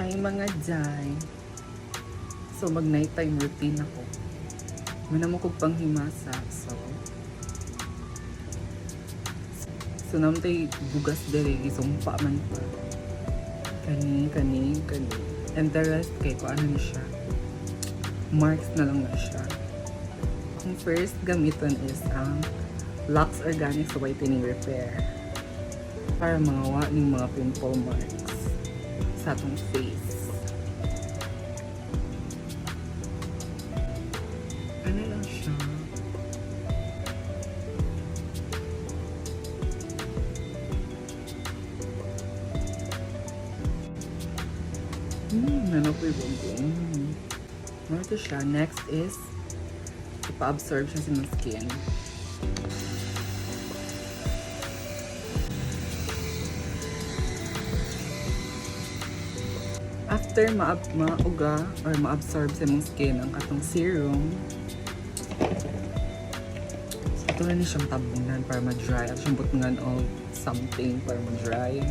Hi mga Jai. So mag nighttime routine ako. Muna mo kog panghimasa. So namtay bugas dere gisumpa man pa. Kani. And the rest kay ko ano na siya. Marks na lang na siya. Ang first gamiton is ang Lux Organics Whitening Repair. Para mga ning mga pimple marks sa atong face. Ano lang siya? Ano po yung ano to siya? Next is ipa-absorb siya sa skin. After mauga or ma-absorb sa mong skin ang katong serum, so ito na siyang tabunan para ma-dry at siyang butungan o something para ma-dry.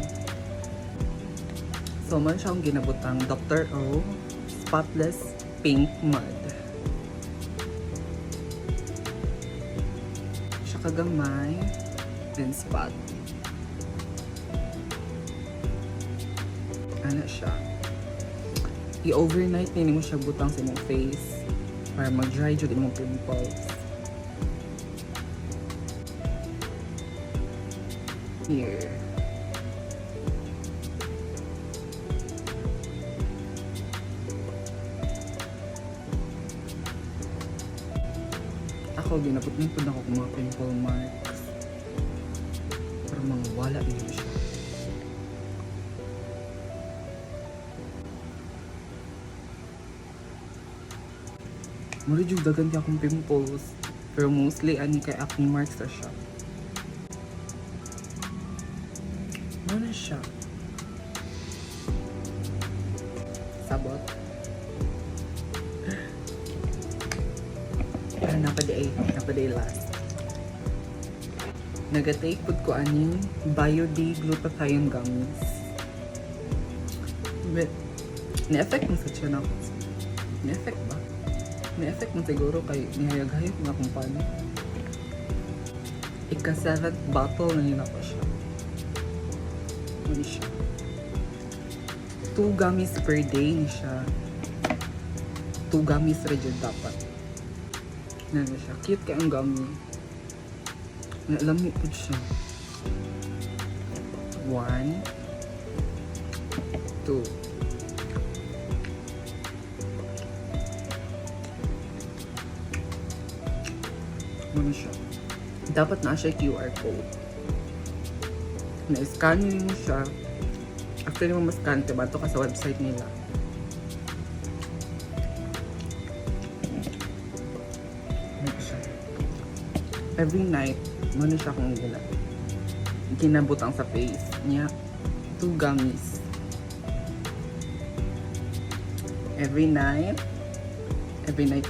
So man siyang ginabutang Dr. O Spotless Pink Mud. Siya kagamay then spot. Ano siya? I-overnight nini mo siya butang sa imong face para mag-dry jud imong pimples. Here. Ako ginapot-nipod ako kung mga pimple marks para mawala din siya. Muli jud dagan kay akong pimples, pero mostly ani kay acne marks na siya. Ano na siya? Sabot. Napaday last. Nagatake pud ko aning Bio-D glutathione gummies. But na-effect mo sa tiyan ako. Na-effect ba? May-effect mo siguro kay nihayag-hayag nga kung paano. Ika-7th bottle na yun ako siya. Ano siya? 2 gummies per day siya. 2 gummies rin dapat. Ano siya? Cute kaya ang gummy. Naalami po siya. 1 2 ano siya. Dapat na siya QR code. Na-scan mo siya. After mo ma-scan, bato ka sa website nila. Ano siya. Every night, ano siya kung ginabutang sa face niya. 2 gummies. Every night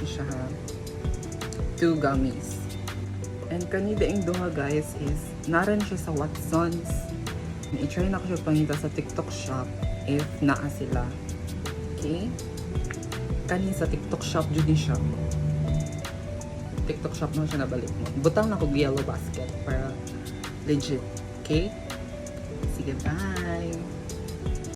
siya ha. 2 gummies. And kanida ang duha guys is naran siya sa Watsons. I-try na ko siya pangita sa TikTok shop if naa sila. Okay? Kani sa TikTok shop jud ni siya. TikTok shop na siya nabalik mo. Butang na ko yellow basket para legit. Okay? Sige, bye!